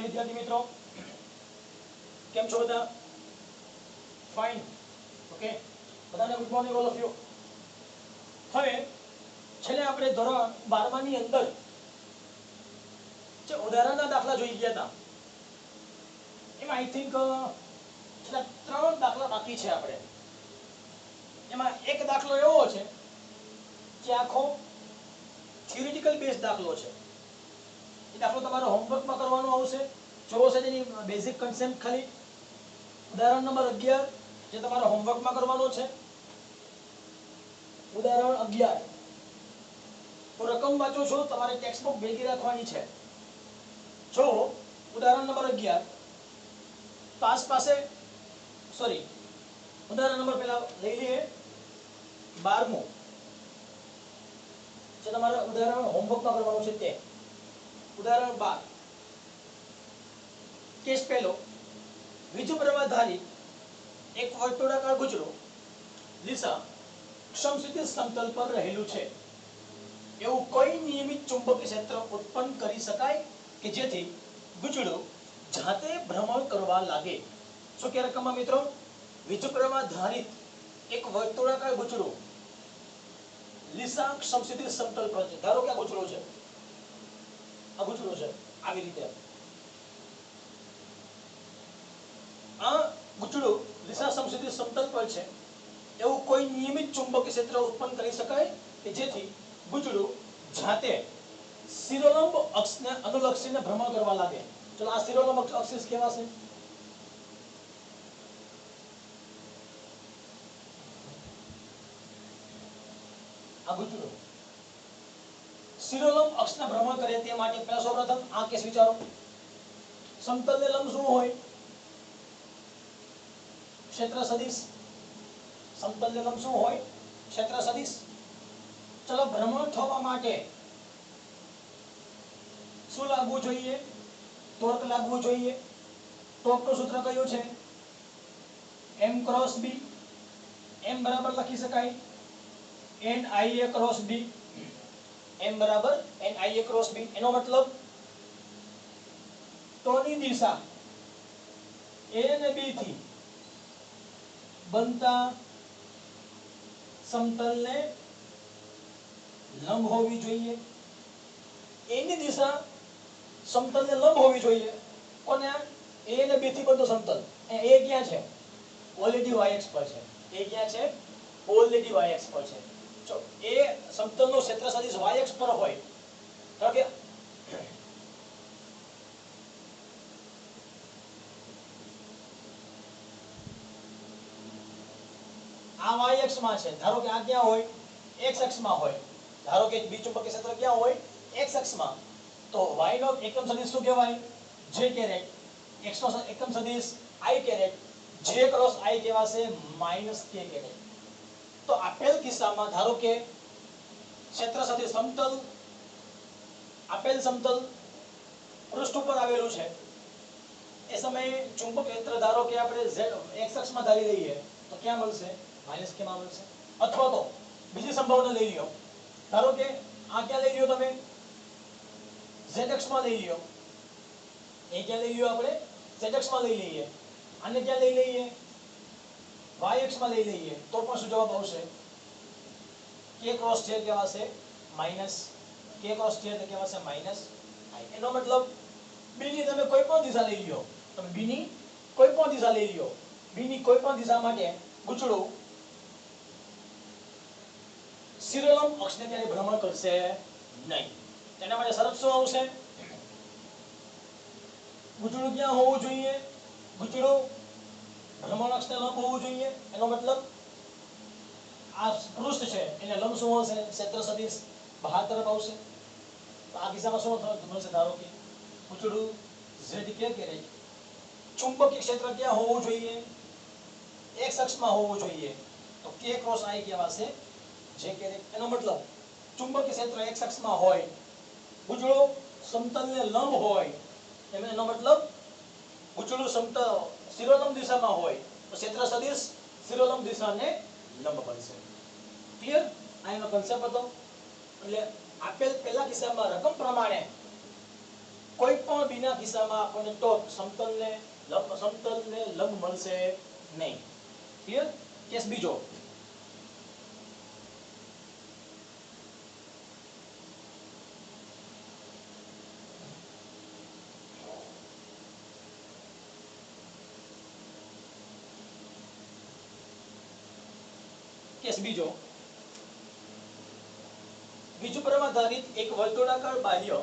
Morning વિદ્યાર્થી મિત્રો, કેમ છો બધા? ફાઇન, ઓકે, બધાને good morning all of you. હવે છેલ્લે આપણે ધોરણ 12 ની અંદર જે ઉદાહરણના દાખલા જોઈ ગયા હતા એમાં આઈ થિંક છેલ્લા 3 દાખલા બાકી છે. આપણે એમાં એક દાખલો એવો છે કે આખો થિયોરિટિકલ બેઝ દાખલો છે. એ દાખલો તમારો હોમવર્કમાં કરવાનો આવશે. જોવો છે તેની બેઝિક કન્સેપ્ટ ખાલી. ઉદાહરણ નંબર 11 જે તમારો હોમવર્કમાં કરવાનો છે. ઉદાહરણ 11 હું રકમ વાંચું છું, તમારે ટેક્સ્ટબુક ભેગી રાખવાની છે. જો ઉદાહરણ નંબર 11 પાસે સોરી ઉદાહરણ નંબર પહેલા લઈ લઈએ 12મું જે તમારે ઉદાહરણ હોમવર્કમાં કરવાનું છે. તે ઉદાહરણ 12 કેસ પહેલો, વિદ્યુત પ્રવાહ ધારિત એક વર્તુળાકાર ગુજરો દિશા સમક્ષિતિજ સમતલ પર રહેલું છે. એવું કોઈ નિયમિત ચુંબકીય ક્ષેત્ર ઉત્પન્ન કરી શકાય કે જેથી ગુજરો જાતે ભ્રમણ કરવા લાગે. શું કે રકમમાં મિત્રો? વિદ્યુત પ્રવાહ ધારિત એક વર્તુળાકાર ગુજરો દિશા સમક્ષિતિજ સમતલ પર છે. ધારો કે આ ગુજરો છે, આ ગુજરો છે, આવી રીતે આ ગુજરો દિશા સમક્ષિતિજ સમતલ પર છે. એવું કોઈ નિયમિત ચુંબકીય ક્ષેત્ર ઉત્પન્ન કરી શકાય કે જેથી ગુજરો જાતે શિરોલંબ અક્ષને અનુલક્ષીને ભ્રમણ કરવા લાગે. ચલો આ શિરોલંબ અક્ષ કેવા છે? આ ગુજરો શિરોલંબ અક્ષને ભ્રમણ કરે તે માટે પહેલા સૌપ્રથમ આ કેસ વિચારો. સમતલને લંબ શું હોય? ક્ષેત્ર સદિશ. સમતલને લંબ શું હોય? ક્ષેત્ર સદિશ. ચલો ભ્રમણ થવા માટે શું લાગવું જોઈએ? ટોર્ક લાગવું જોઈએ. ટોર્કનું સૂત્ર કયું છે? m cross b. m બરાબર લખી શકાય NIA ક્રોસ b. m બરાબર NIA ક્રોસ b. એનો મતલબ ટોની દિશા a અને b થી બનતા સમતલને લંબ હોવી જોઈએ. a ની દિશા સમતલને લંબ હોવી જોઈએ. કોને? a અને b થી બનતું સમતલ. a ક્યાં છે? ઓલરેડી y અક્ષ પર છે. a ક્યાં છે? ઓલરેડી y અક્ષ પર છે. જો એ સમતલનો ક્ષેત્ર સદિશ y અક્ષ પર હોય તો કે આ y અક્ષમાં છે. ધારો કે આ ક્યાં હોય? x અક્ષમાં હોય. ધારો કે વિચુંબકીય ક્ષેત્ર ક્યાં હોય? x અક્ષમાં. તો y નો એકમ સદિશ શું કહેવાય? j caret. x નો એકમ સદિશ i caret. j cross i કહેવાશે -k કેરેટ. તો આપેલ કિસ્સામાં ધારો કે ક્ષેત્ર સદિશ સમતલ આપેલ સમતલ પૃષ્ઠ ઉપર આવેલું છે. એ સમયે ચુંબક ક્ષેત્ર ધારો કે આપણે z x અક્ષમાં ધારી લઈએ તો ક્યાં મળશે? -k માં મળશે. અથવા તો બીજી સંભાવના લઈ લ્યો. ધારો કે આ ક્યાં લઈ લ્યો તમે? z અક્ષમાં લઈ લ્યો. એ ક્યાં લઈ લ્યો આપણે? z અક્ષમાં લઈ લઈએ. આને ક્યાં લઈ લઈએ? y અક્ષમાં લઈ લઈએ. તો પણ શું જવાબ આવશે? k ક્રોસ j કહેવાશે k ક્રોસ j એટલે કહેવાશે -i. એનો મતલબ b ની તમે કોઈ પણ દિશા લઈ લ્યો. તમે b ની કોઈ પણ દિશા લઈ લ્યો. b ની કોઈ પણ દિશા માટે ગુચડો શિરોલંબ અક્ષને ક્યારે ભ્રમણ કરશે નહીં. તેના માટે શરત શું આવશે? ગુચડો ક્યાં હોવું જોઈએ? ગુચડો ભ્રમણ અક્ષને લંબ હોવું જોઈએ. એનો મતલબ આ પૃષ્ઠ છે એને લંબ શું હશે? ક્ષેત્ર સદિશ બહાર તરફ આવશે. તો આ કિસ્સામાં શું મળશે? ધારો કે ગુચડું z કે કેરેટ ચુંબકીય ક્ષેત્ર ક્યાં હોવું જોઈએ? x અક્ષમાં હોવું જોઈએ. તો k ક્રોસ i કહેવાશે j કેરેટ. એનો મતલબ ચુંબકીય ક્ષેત્ર x અક્ષમાં હોય, ગુચડો સમતલને લંબ હોય, એનો મતલબ ગુચડું સમતલ શિરોલંબ દિશામાં હોય તો ક્ષેત્ર સદિશ શિરોલંબ દિશાને લંબ બનશે. ક્લિયર? આ એનો કન્સેપ્ટ હતો. એટલે આપેલ પહેલા કિસ્સામાં રકમ પ્રમાણે કોઈ પણ બીના કિસ્સામાં આપણને ટોર્ક સમતલને લંબ મળશે નહીં. ક્લિયર? કેસ બીજો. કેસ બીજો. વીજપરમાં આધારિત એક વર્તુળાકાર બાહ્ય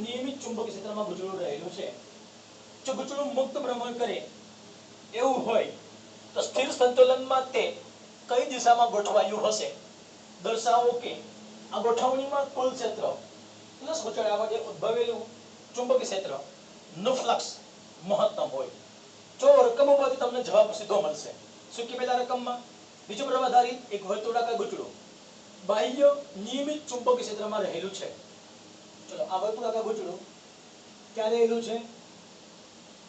નિયમિત ચુંબકીય ક્ષેત્રમાં ગૂંચળું રહેલું છે. જો ગૂંચળું મુક્ત ભ્રમણ કરે એવું હોય તો સ્થિર સંતુલનમાં તે કઈ દિશામાં ગોઠવાયું હશે? દર્શાવો કે આ ગોઠવણીમાં કુલ ક્ષેત્ર પ્લસ ગૂંચળા વડે ઉદ્ભવેલું ચુંબકીય ક્ષેત્ર નું ફ્લક્સ મહત્તમ હોય. જો રકમ ઉપરથી તમને જવાબ સીધો મળશે. શું કે પહેલા રકમમાં વીજપરમાં આધારિત એક વર્તુળાકાર ગૂંચળું બાહ્ય નિયમિત ચુંબકીય ક્ષેત્રમાં રહેલું છે. ચલો આ વર્તુળાકાર ગૂંચળું ક્યાં રહેલું છે?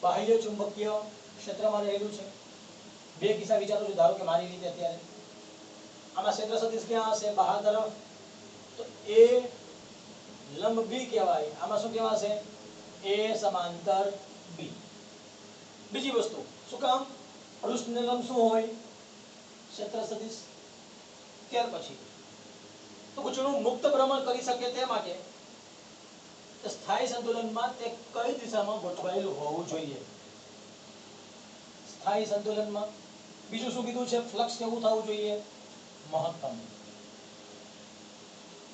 બાહ્ય ચુંબકીય ક્ષેત્રમાં રહેલું છે. બે કિસ્સા વિચારો છો. ધારો કે મારી રીતે અત્યારે આમાં ક્ષેત્ર સદિશ ક્યાં હશે? બહાર તરફ. તો એ લંબ બી કહેવાય. આમાં શું કહેવાશે? એ સમાંતર બી. બીજી વસ્તુ શું કામ? પૃષ્ઠને લંબ શું હોય? ક્ષેત્ર સદિશ. ત્યાર પછી તો ગૂંચળું મુક્ત ભ્રમણ કરી શકે તે માટે સ્થાયી સંતુલનમાં તે કઈ દિશામાં ગોઠવાયેલું હોવું જોઈએ? સ્થાયી સંતુલનમાં. બીજું શું કીધું છે? ફ્લક્સ કેવું થવું જોઈએ? મહત્તમ.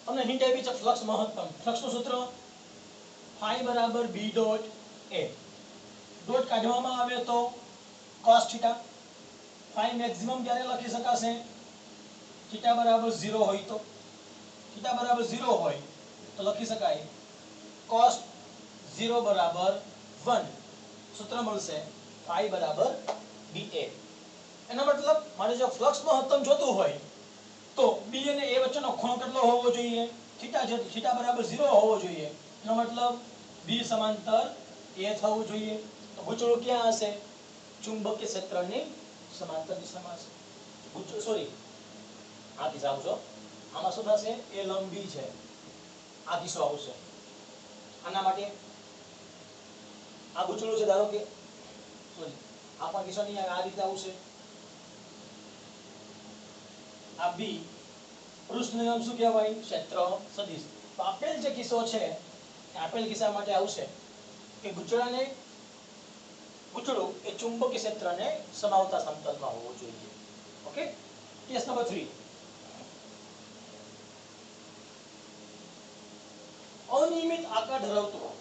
તમને હિન્ટ આપી છે ફ્લક્સ મહત્તમ. ફ્લક્સનું સૂત્ર ફાઈ બરાબર બી ડોટ એ. ડોટ કાઢવામાં આવે તો cos થીટા. ફાઈ મેક્સિમમ ક્યારે લખી શકાશે? થીટા બરાબર 0 હોય તો. થીટા બરાબર 0 હોય તો લખી શકાય cos 0 બરાબર 1. સૂત્ર મળશે ફાઈ બરાબર ba. એનો મતલબ મારે જો ફ્લક્સ મહત્તમ જોતું હોય તો b અને a વચ્ચેનો ખૂણો કેટલો હોવો જોઈએ? થીટા. જો થીટા બરાબર 0 હોવો જોઈએ એનો મતલબ b સમાંતર a થવું જોઈએ. તો ગૂંચળું ક્યાં હશે? ચુંબકીય ક્ષેત્રની સમાંતર દિશામાં હશે. સોરી, આ દિશા આવજો. આમાં શું થશે? એ લંબી છે. આ દિશા આવશે. આના માટે આ ગૂંચળું છે. ધારો કે સોરી, આ પણ દિશા નહીં આવે. આ રીતે આવશે. આ બી પૃષ્ઠનું નામ શું કહેવાય? ક્ષેત્ર સદિશ. તો આપેલ જે કિસ્સો છે આપેલ કિસ્સા માટે આવશે કે ગૂંચળું એ ચુંબકીય ક્ષેત્રને સમાવતા સમતલમાં હોવું જોઈએ. ઓકે. Case number 3. અનિયમિત આકાર ધરાવતું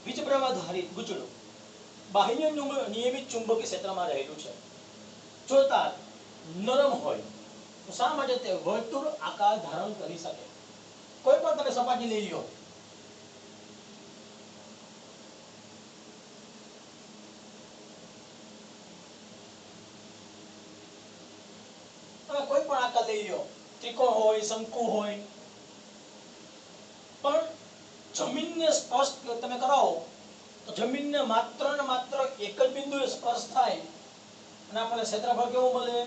વીજપ્રવાહ આધારિત ગૂંચળું બાહ્ય નિયમિત ચુંબકીય ક્ષેત્રમાં રહેલું છે. જો તાર નરમ હોય તો શા માટે તે વર્તુળ આકાર ધારણ કરી શકે? કોઈ પણ તમે સપાટી લઈ લો. તમે કોઈ પણ આકાર લઈ લો. ત્રિકોણ હોય, શંકુ હોય, પણ જમીનને સ્પર્શ તમે કરાવો તો જમીનને માત્ર ને માત્ર એક જ બિંદુએ સ્પર્શ થાય અને આપણને ક્ષેત્રફળ કેવું મળે?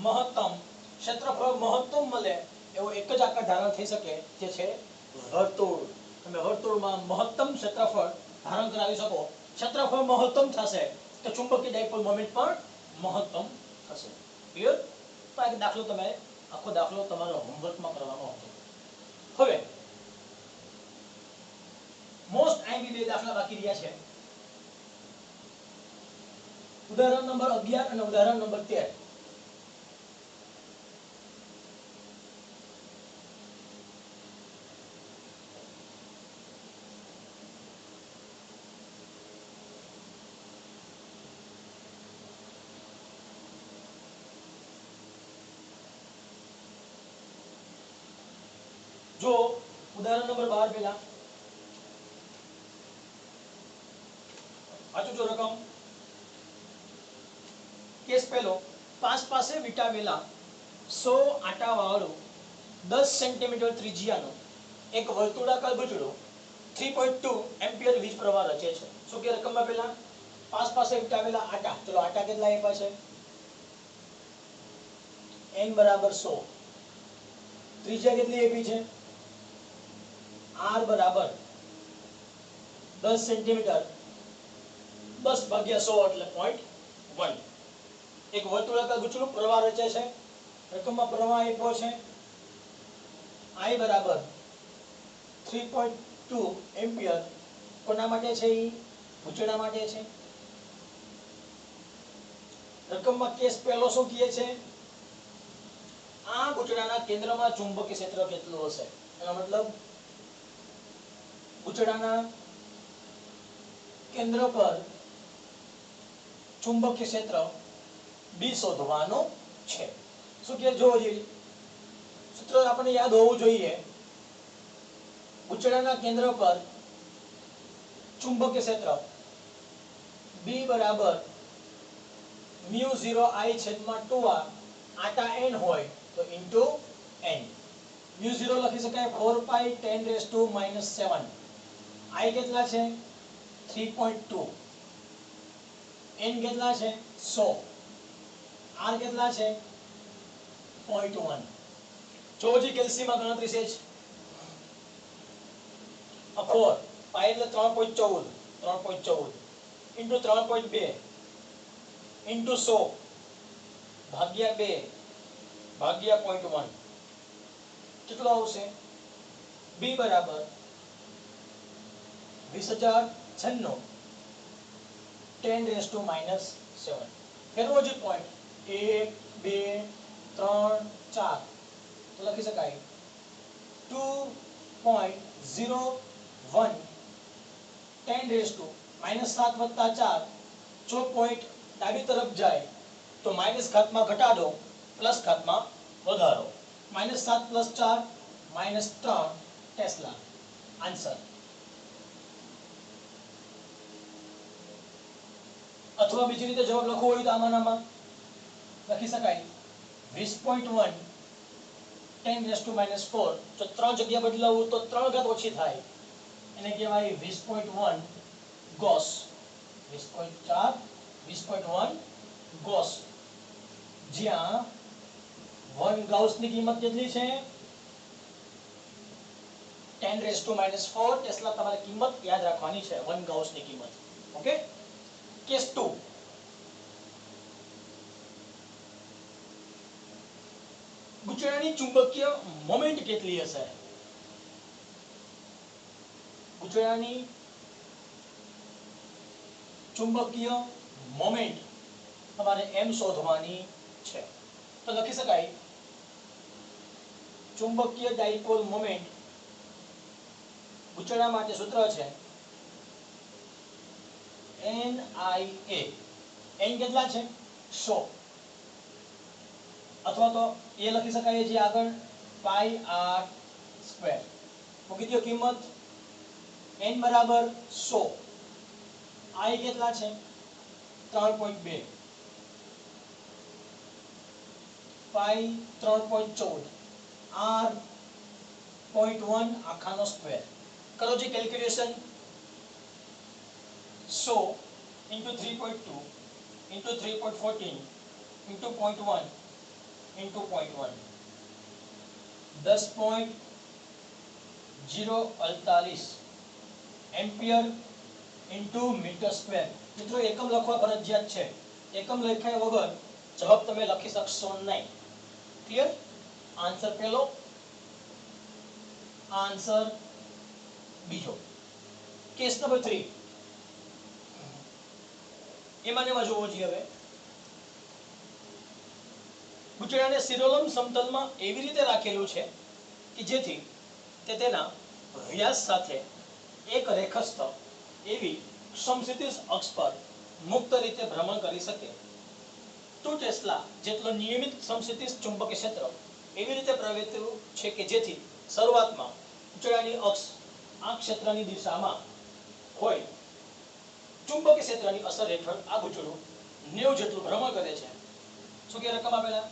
મહત્તમ. ક્ષેત્રફળ મહત્તમ મળે એવો એક જ આકાર ધારણ થઈ શકે જે છે વર્તુળ. તમે વર્તુળમાં મહત્તમ ક્ષેત્રફળ ધારણ કરાવી શકો. ક્ષેત્રફળ મહત્તમ થશે તો ચુંબકીય ડાયપોલ મોમેન્ટ પણ મહત્તમ થશે. ક્લિયર? તો આ દાખલો તમે આખો દાખલો તમારો હોમવર્કમાં કરવાનો હતો. હવે મોસ્ટ આઈબી બે દાખલા બાકી રહ્યા છે. ઉદાહરણ નંબર 11 અને ઉદાહરણ નંબર 13. જો ઉદાહરણ નંબર 12 પેલા વાંચું જો રકમ. કેસ પહેલો, પાંચ પાસે વિટાવેલા 100 આટા વાળું 10 સેન્ટીમીટર ત્રિજ્યાનું એક વર્તુળાકાર ગૂંચળું 3.2 એમ્પિયર વીજ પ્રવાહ રચે છે. શું કે રકમમાં પહેલા પાંચ પાસે વિટાવેલા આટા. ચલો આટા કેટલા આપ્યા છે? n બરાબર 100. ત્રિજ્યા કેટલી આપી છે? r બરાબર 10 સેન્ટીમીટર 10 ભાગ્યા 100 એટલે 0.1. એક વર્તુળાકાર ગુંચળું પ્રવાહ રચે છે. રકમમાં પ્રવાહ આપ્યો છે I બરાબર 3.2 એમ્પિયર. કોના માટે છે? એ ગુંચળા માટે છે. રકમમાં કેસ પહેલો શું કહે છે? આ ગુંચળાના કેન્દ્રમાં ચુંબકીય ક્ષેત્ર કેટલું હશે? એનો મતલબ ગુંચળાના કેન્દ્ર પર ચુંબકીય ક્ષેત્ર B શોધવાનું છે. શું કે જોવો જોઈએ? સૂત્ર આપણને યાદ હોવું જોઈએ. ગુંચળાના કેન્દ્ર પર ચુંબકીય ક્ષેત્ર B બરાબર μ0I છેદમાં 2r આટા n હોય તો ઇન્ટુ n. μ0 લખી શકાય 4 પાઈ 10⁻⁻7. I કેટલા છે? 3.2. n કેટલા છે? 100. r કેટલા છે? 0.1. જો જે કેલ્સીમાં ગણતરી છે 4 પાઈ એટલે 3.14 ઇન્ટુ 3.2 ઇન્ટુ 100 ભાગ્યા 2 ભાગ્યા 0.1 કેટલો આવશે? B બરાબર 20,096 10⁻⁻7. ફેરવો જે પોઈન્ટ 1 2 3 4 તો લખી શકાય 2.01 10⁻⁻7 વત્તા 4. જો પોઈન્ટ ડાબી તરફ જાય તો માઇનસ ઘાતમાં ઘટાડો, પ્લસ ઘાતમાં વધારો. -7 + 4 -3 ટેસ્લા. આન્સર. અથવા બીજી રીતે જવાબ લખવો હોય તો આમાં લખી શકાય 20.1 10⁻⁻4. જો 3 જગ્યા બદલાવું તો 3 ઘાત ઓછી થાય, એને કહેવાય 20.1 ગોસ. 20.4 20.1 ગોસ. જ્યાં 1 ગાઉસની કિંમત કેટલી છે? 10⁻⁻4 ટેસ્લા. તમારે કિંમત યાદ રાખવાની છે, 1 ગાઉસની કિંમત. ઓકે. કેસ 2. ગુંચળાની ચુંબકીય મોમેન્ટ કેટલી હશે? ગુંચળાની ચુંબકીય મોમેન્ટ તમારે m શોધવાની છે. તો લખી શકાય ચુંબકીય ડાયપોલ મોમેન્ટ ગુંચળા માટે સૂત્ર છે NIA. n કેટલા છે? 100. અથવા તો એ લખી શકાય જે આગળ πr². મૂકી દો કિંમત. n બરાબર 100. I કેટલા છે? 3.2. પાઈ 3.14. r 0.1 આખાનો સ્ક્વેર. કરો જે calculation. 100 into 3.2 into 3.14 into 0.1 into 0.1 10.048 ampere into metre square. મિત્રો એકમ લખવા ફરજિયાત છે. એકમ લખાય વગર જવાબ તમે લખી શકશો નહીં. ક્લિયર? આન્સર પહેલો, આન્સર બીજો. Case number 3. એમાં જોવો જોઈએ. હવે ગુંચળાને શિરોલંબ સમતલમાં એવી રીતે રાખેલું છે કે જેથી તે તેના વ્યાસ સાથે એક રેખસ્થ એવી સમક્ષિતિજ અક્ષ પર મુક્ત રીતે ભ્રમણ કરી શકે. 2 ટેસ્લા જેટલો નિયમિત સમક્ષિતિજ ચુંબકીય ક્ષેત્ર એવી રીતે પ્રવર્તેલું છે કે જેથી શરૂઆતમાં ગુંચળાની અક્ષ આ ક્ષેત્રની દિશામાં હોય. ચુંબકીય ક્ષેત્રની અસર હેઠળ આ ગુંચળું 90 જેટલું ભ્રમણ કરે છે. શું કે રકમ આપેલા?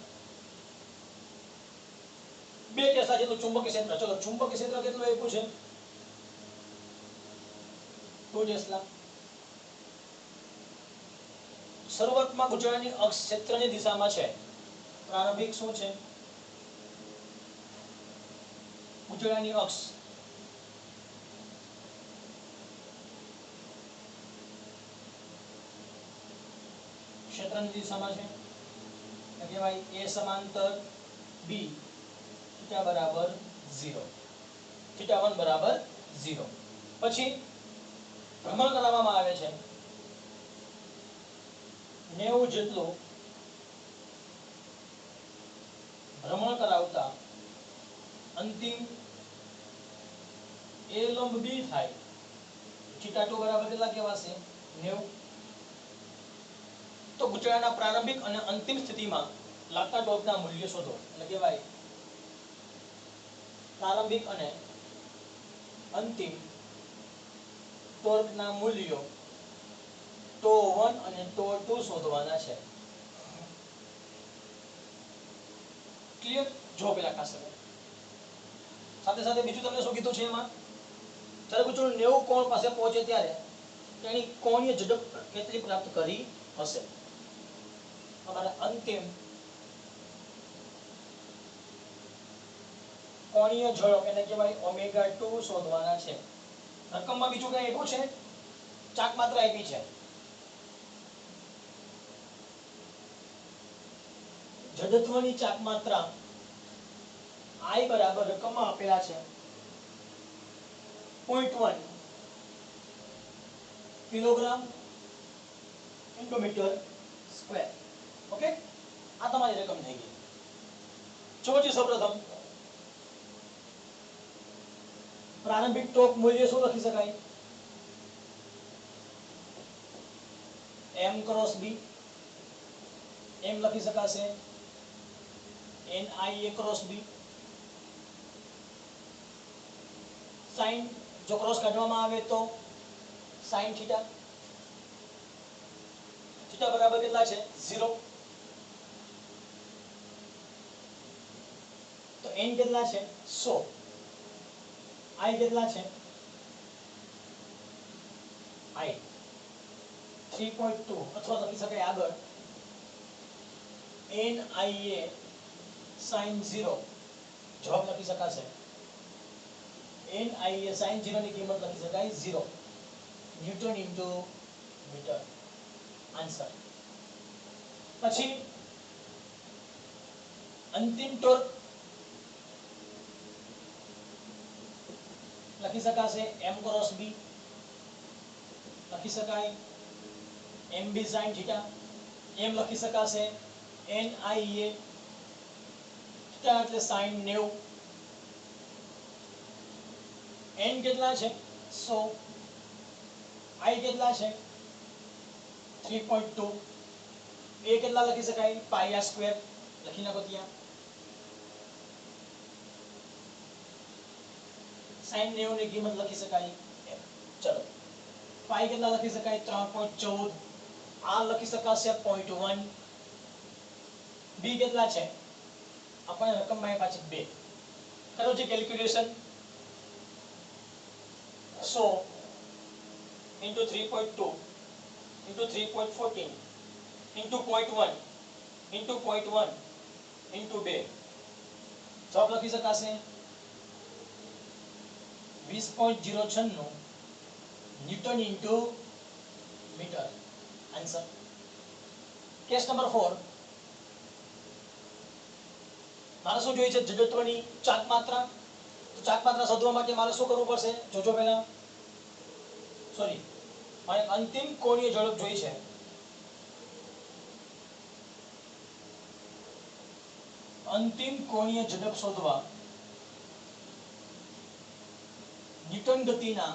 2 ટેસ્લા જેટલું ચુંબકીય ક્ષેત્ર. ચલો ચુંબકીય ક્ષેત્ર કેટલું આપ્યું છે? 2 ટેસ્લા. શરૂઆતમાં ગુંચળાની અક્ષ ક્ષેત્રની દિશામાં છે. પ્રારંભિક શું છે? ગુંચળાની અક્ષ ક્ષેત્રની દિશામાં છે એટલે કહેવાય a સમાંતર b θ બરાબર 0 θ1 બરાબર 0 પછી ભ્રમણ કરાવવામાં આવે છે 90 જેટલું ભ્રમણ કરાવતા અંતિમ a લંબ b થાય θ2 બરાબર કેટલા કહેવાશે 90 તો ગુચળાના પ્રારંભિક અને અંતિમ સ્થિતિમાં લાગતા ટોર્કના મૂલ્ય શોધો એટલે કહેવાય પ્રારંભિક અને અંતિમ ટોર્કના મૂલ્યો τ1 અને τ2 શોધવાના છે ક્લિયર જો પેલા ખાસ સાથે સાથે બીજું તમને શું કીધું છે એમાં જ્યારે ગુચળું 90 કોણ પાસે પહોંચે ત્યારે તેની કોણીય ઝડપ કેટલી પ્રાપ્ત કરી હશે અમારા અંતિમ કોણીય ઝડપ એને કહેવાય ઓમેગા 2 શોધવાના છે રકમમાં બીજું કઈ આપ્યું છે ચાક માત્ર આપી છે જડત્વની ચાક માત્રા I બરાબર રકમમાં આપેલા છે 0.1 kilogram into metre square okay આ તમારી રકમ થઈ ગઈ ચોથી સૌપ્રથમ પ્રારંભિક ટોર્ક મૂલ્ય શું લખી શકાય m ક્રોસ b m લખી શકાશે ni a cross b sin જો ક્રોસ કાઢવામાં આવે તો sin થીટા થીટા બરાબર કેટલા છે 0 તો n કેટલા છે 100 I કેટલા છે I 3.2 અથવા લખી શકાય આગળ NIA sin 0 જવાબ લખી શકાશે NIA sin 0 ની કિંમત લખી શકાય 0 ન્યૂટન ઇન્ટુ મીટર આન્સર પછી અંતિમ ટોર્ક લખી શકાશે m ક્રોસ b લખી શકાય mb sin થીટા m લખી શકાશે NIA થીટા એટલે sin 90 n કેટલા છે 100 I કેટલા છે 3.2 a કેટલા લખી શકાય pi r સ્ક્વેર લખી નાખો ત્યાં sin 90 ની કિંમત લખી શકાય ચલો pi કેટલા લખી શકાય 3.14 r લખી શકાશે 0.1 b કેટલા છે આપણે રકમમાં પાછી 2 કરો જે calculation 100 into 3.2 into 3.14 into 0.1 into 0.1 into 2 જવાબ લખી શકાશે 20.096 newton into metre answer case number 4 મારે શું જોઈએ છે જડત્વની ચાક માત્રા તો ચાક માત્રા શોધવા માટે મારે શું કરવું પડશે જોજો પહેલા સોરી મારે અંતિમ કોણીય ઝડપ જોઈ છે અંતિમ કોણીય ઝડપ શોધવા ન્યૂટન ગતિના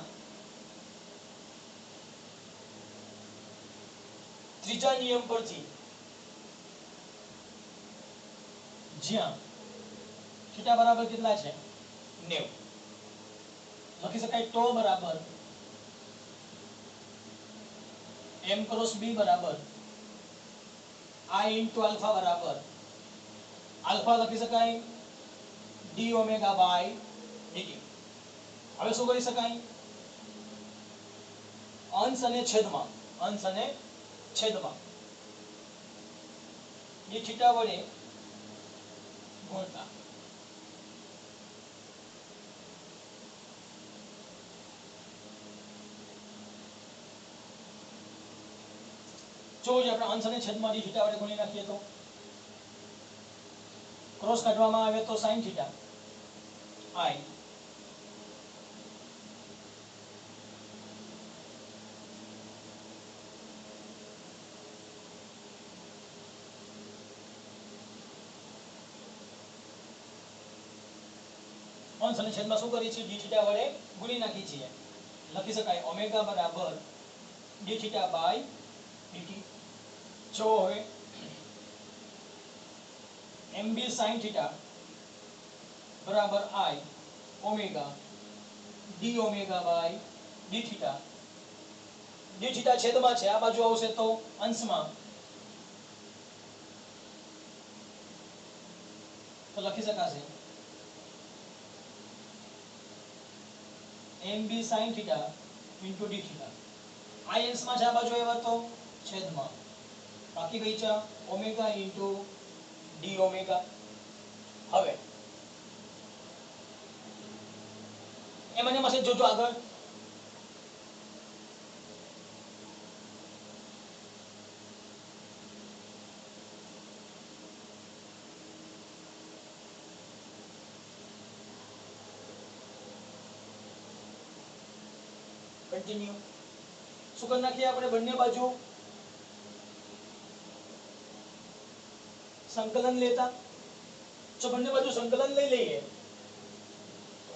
ત્રીજા નિયમ પરથી જ્યાં થીટા બરાબર કેટલા છે 90 લખી શકાય τ બરાબર m ક્રોસ b બરાબર I ઇન્ટુ આલ્ફા બરાબર આલ્ફા લખી શકાય d ઓમેગા બાય dt હવે શું કરી શકાય અંશ અને છેદમાં એ થીટા વડે ગુણતા જો જે આપણે અંશ અને છેદમાં d થીટા વડે ગુણી નાખીએ તો ક્રોસ કાઢવામાં આવે તો sin થીટા i અંશ અને છેદમાં શું કરી છે d થીટા વડે ગુણી નાખી છીએ લખી શકાય ઓમેગા બરાબર d થીટા બાય dt જો હવે mb sin થીટા બરાબર i omega d omega by d theta છેદમાં છે આ બાજુ આવશે તો અંશમાં તો લખી શકાશે mb sin theta into d theta આ અંશમાં છે આ બાજુ આવ્યા તો છેદમાં બાકી બચ્યા ઓમેગા into d ઓમેગા હવે એમને પાસે જોજો આગળ કન્ટિન્યુ શું કરી નાખીએ આપણે બંને બાજુ સંકલન લેતા જો બંને બાજુ સંકલન લઈ લઈએ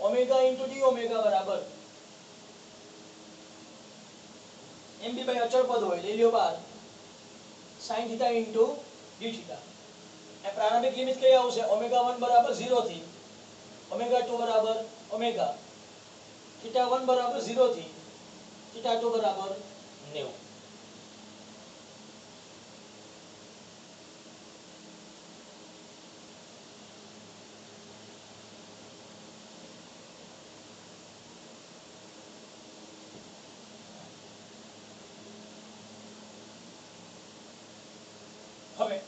ઓમેગા into d ઓમેગા બરાબર mb બાય અચળ પદ હોય લઈ લ્યો બાર sin theta into d theta એ પ્રારંભિક લિમિટ કઈ આવશે ઓમેગા 1 બરાબર 0 થી ઓમેગા 2 બરાબર ઓમેગા થીટા 1 બરાબર 0 થી થીટા 2 બરાબર 90 હવે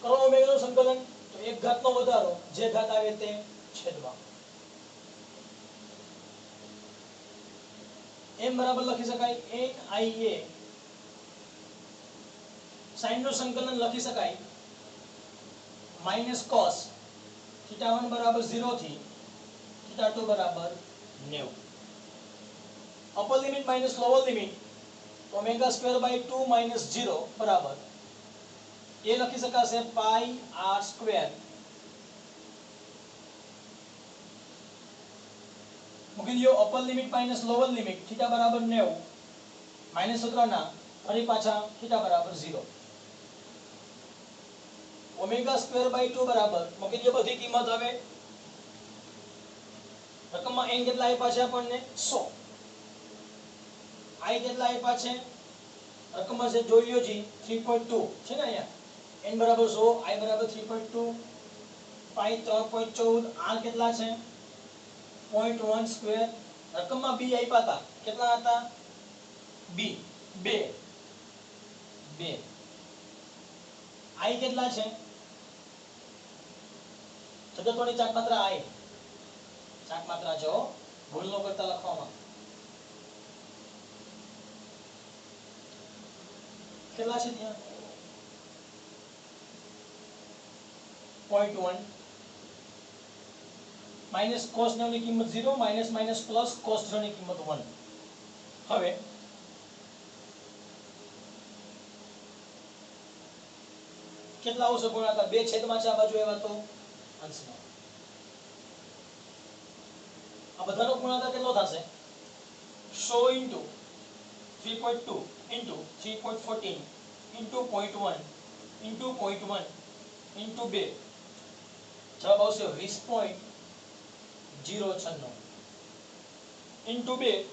કરો ઓમેગાનું સંકલન તો એક ઘાતનો વધારો જે ઘાત આવે તે છેદમાં m બરાબર લખી શકાય n i a sin નું સંકલન લખી શકાય માઈનસ cos થીટા 1 બરાબર 0 થી થીટા 2 બરાબર 90 upper limit minus lower limit omega square by 2 minus 0 બરાબર એ લખી શકાશે પાઈ r સ્ક્વેર મૂકી દો upper limit minus lower limit theta બરાબર 90 માઈનસ સૂત્રના ફરી પાછા થીટા બરાબર 0 ઓમેગા સ્ક્વેર બાય 2 બરાબર મૂકી દો બધી કિંમત હવે રકમમાં n કેટલા આપ્યા છે આપણને 100 i કેટલા આપ્યા છે રકમમાં છે જોઈ લ્યો જી 3.2 છે ને અહીંયા n બરાબર 100 i બરાબર 3.2 પાઈ 3.14 r કેટલા છે 0.1 સ્ક્વેર રકમમાં b આપ્યા હતા કેટલા હતા b 2 i કેટલા છે ચતુર્થોની ચાક માત્રા i ચાક માત્રા જો ભૂલ ન કરતા લખવામાં કેટલા છે ત્યાં 0.1 માઈનસ cos 9 ની કિંમત 0 માઈનસ માઈનસ પ્લસ cos 0 ની કિંમત 1 હવે કેટલા આવશે ગુણાકાર બે છેદમાં છે આ બાજુ આવ્યા તો અંશમાં આ બધાનો ગુણાકાર કેટલો થશે 100 into 3.2 into 3.14 into 0.1 into 0.1 into 2 જવાબ આવશે 20.096 into 2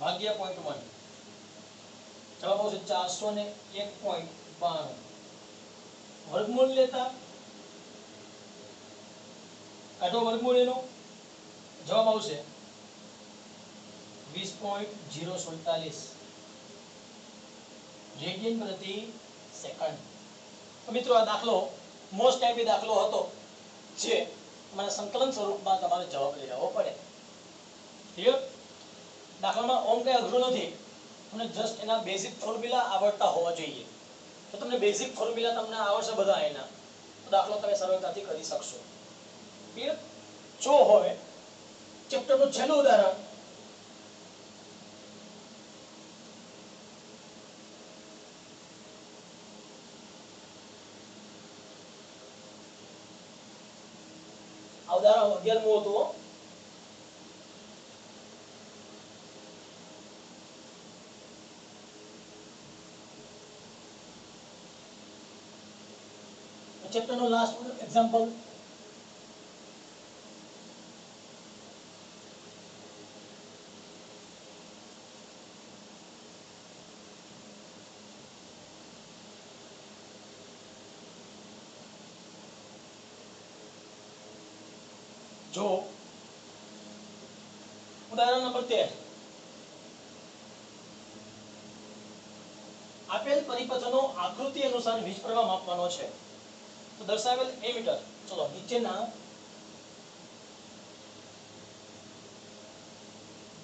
ભાગ્યા 0.1 જવાબ આવશે 401.92 વર્ગમૂળ લેતા કાઢો વર્ગમૂળ એનો જવાબ આવશે 20.047 રેડિયન પ્રતિ સેકન્ડ તો મિત્રો આ દાખલો મોસ્ટ ટાઈપી દાખલો હતો જે તમારે સંકલન સ્વરૂપમાં તમારે જવાબ લઈ લેવો પડે ક્લિયર દાખલામાં ઓમ કઈ અઘરું નથી તમને જસ્ટ એના બેઝિક ફોર્મ્યુલા આવડતા હોવા જોઈએ. તો તમને બેઝિક ફોર્મ્યુલા તમને આવડશે બધા એના, તો દાખલો તમે સરળતાથી કરી શકશો. ક્લિયર? જો હવે ચેપ્ટરનું છેલ્લું ઉદાહરણ, આ ઉદાહરણ 11મું હતું. ચેપ્ટરનું લાસ્ટ એક્ઝામ્પલ, જો ઉદાહરણ નંબર 13, આપેલ પરિપથનો આકૃતિ અનુસાર વીજ પ્રવાહ માપવાનો છે. તો દર્શાવેલ એમીટર, ચલો નીચેના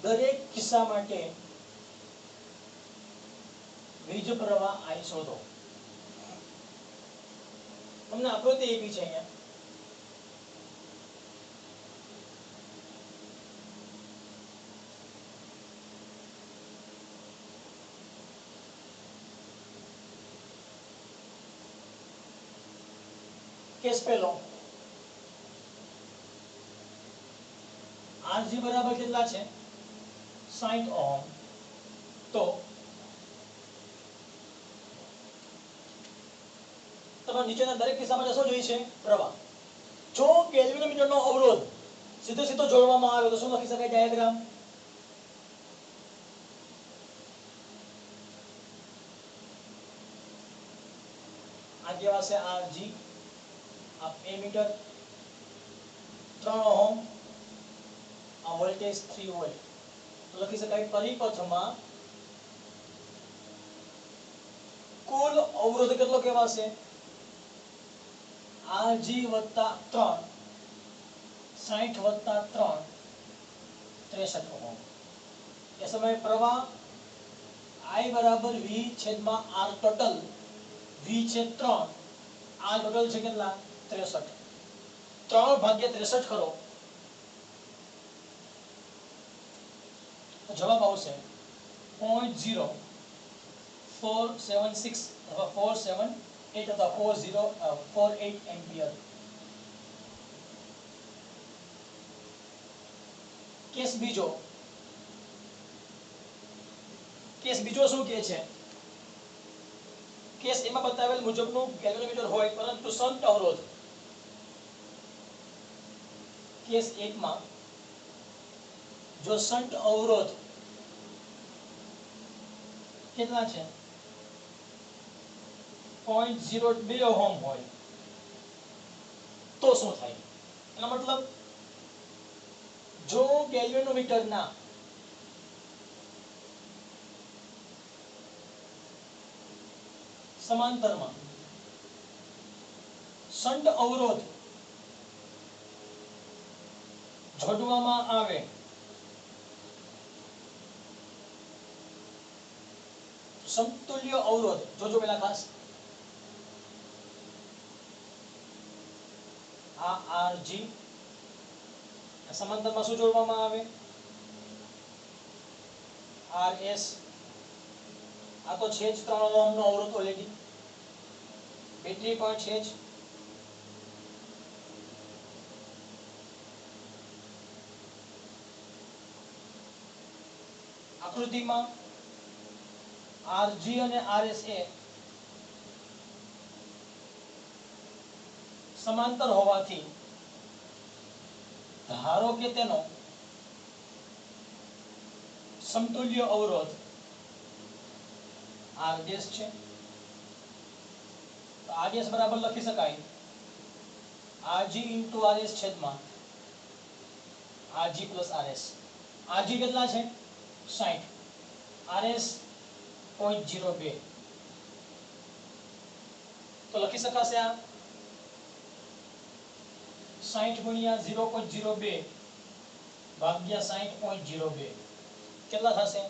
દરેક કિસ્સા માટે વીજ પ્રવાહ I શોધો. તમને આકૃતિ આપી છે અહીંયા. કેસ પહેલો, RG બરાબર કેટલા છે? 60 ઓહમ. તો તમારે નીચેના દરેક કિસ્સા માટે શું જોઈએ છે? પ્રવાહ. જો કેલ્વિનોમીટરનો અવરોધ સીધો સીધો જોડવામાં આવે તો શું લખી શકાય ડાયાગ્રામ? આ કહેવાશે RG, આ એમીટર 3 ઓહમ, આ વોલ્ટેજ 3 વોલ્ટ. તો લખી શકાય પરિપથમાં કુલ અવરોધ કેટલો કહેવાશે? RG વત્તા 3, 60 વત્તા 3, 63 ઓહમ. એ સમયે પ્રવાહ I બરાબર V છેદમાં R ટોટલ, V છે 3, R ટોટલ છે કેટલા? 63. 3 ભાગ્યા 63 કરો તો જવાબ આવશે 0.0476 અથવા 478 અથવા 4048 એમ્પિયર. કેસ બીજો, શું કહે છે? કેસ એમાં બતાવેલ મુજબનું કેલ્વિનોમીટર હોય પરંતુ શન્ટ અવરોધ. કેસ 1 માં જો શન્ટ અવરોધ કેટલા છે? 0.02 ઓહમ હોય તો શું થાય? એનો મતલબ જો કેલ્વિનોમીટરના સમાંતરમાં શન્ટ અવરોધ જોડવામાં આવે સમતુલ્ય અવરોધ, જોજો પેલા ખાસ, આ RG સમાંતરમાં શું જોડવામાં આવે? RS. આ તો છે જ 3 ઓહમનો અવરોધ ઓલરેડી, બેટરી પણ છે જ. આકૃતિમાં RG અને RS એ સમાંતર હોવાથી ધારો કે તેનો સમતુલ્ય અવરોધ RS છે. તો RS બરાબર લખી શકાય RG into RS છેદમાં RG plus RS. RG કેટલા છે? 60. RS 0.02. તો લખી શકાશે આ 60 ગુણ્યા 0.02 ભાગ્યા 60.02 કેટલા થશે?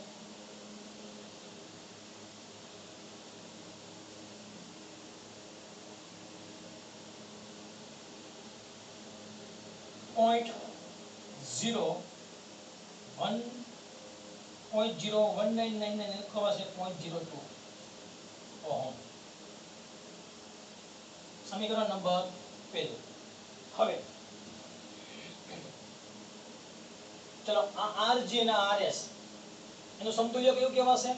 0.1999 લખવા છે 0.02 ઓહમ. સમીકરણ નંબર 1. હવે ચલો આ RG અને RS એનું સમતુલ્ય કયું કહેવાશે?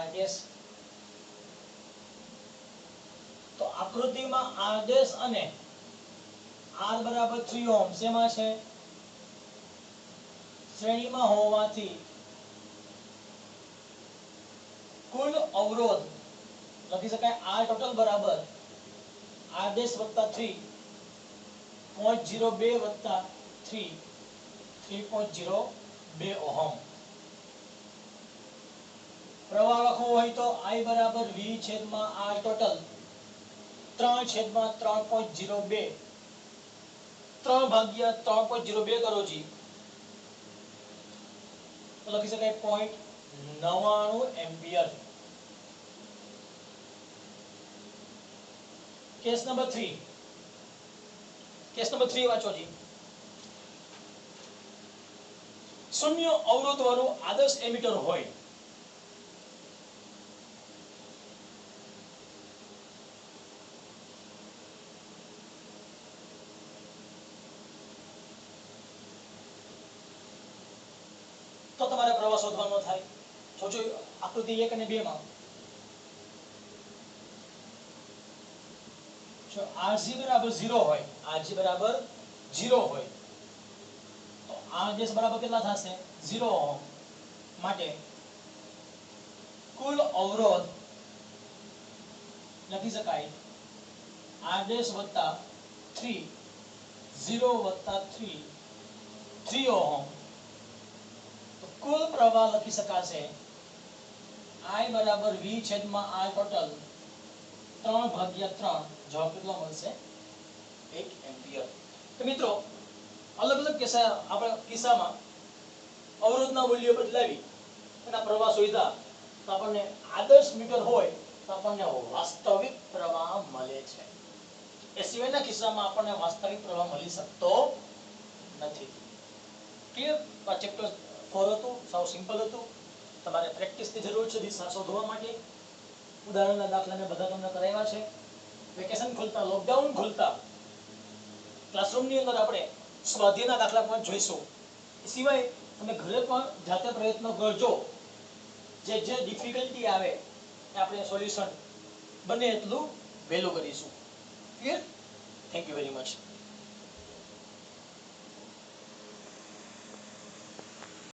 RS. તો આકૃતિમાં RS અને R બરાબર 3 ઓહમ શેમાં છે? શ્રેણીમાં હોવાથી કુલ અવરોધ લખી શકાય R ટોટલ બરાબર RS વત્તા 3 0.02 વત્તા 3 3.02 ઓહમ. પ્રવાહ લખવો હોય તો I બરાબર V છેદમાં R ટોટલ 3 છેદમાં 3.02 3 ભાગ્યા 3.02 કરો જી તો લખી શકાય 0.99 ampere. Case number 3. Case number 3 વાંચો જી. શૂન્ય અવરોધ વાળું આદર્શ એમીટર હોય તો તમારે પ્રવાહ શોધવાનો થાય. જોજો આકૃતિ 1 અને 2 માં જો RG બરાબર 0 હોય, RG બરાબર 0 હોય તો RS બરાબર કેટલા થશે? 0 ઓહમ. માટે કુલ અવરોધ લખી શકાય RS વત્તા 3 0 વત્તા 3 3 ઓહમ. તો કુલ પ્રવાહ લખી શકાશે I બરાબર V છેદમાં R ટોટલ 3 ભાગ્યા 3. જવાબ કેટલો મળશે? 1 એમ્પિયર. તો મિત્રો અલગ અલગ કિસ્સામાં અવરોધના મૂલ્યો બદલાવી એના પ્રવાહ શોધ્યા તો આપણને આદર્શ મીટર હોય તો આપણને વાસ્તવિક પ્રવાહ મળે છે. એ સિવાયના કિસ્સામાં આપણને વાસ્તવિક પ્રવાહ મળી શકતો નથી. ક્લિયર? આ ચેપ્ટર 4 હતું, સાવ સિમ્પલ હતું. તમારે પ્રેક્ટિસની જરૂર છે દિશા શોધવા માટે. ઉદાહરણના દાખલા મેં બધા તમને કરાવ્યા છે. વેકેશન ખુલતા, લોકડાઉન ખુલતા ક્લાસરૂમની અંદર આપણે સ્વાધ્યાયના દાખલા પણ જોઈશું. એ સિવાય તમે ઘરે પણ જાતે પ્રયત્ન કરજો. જે ડિફિકલ્ટી આવે એ આપણે સોલ્યુશન બને એટલું વહેલું કરીશું. Clear? Thank you very much.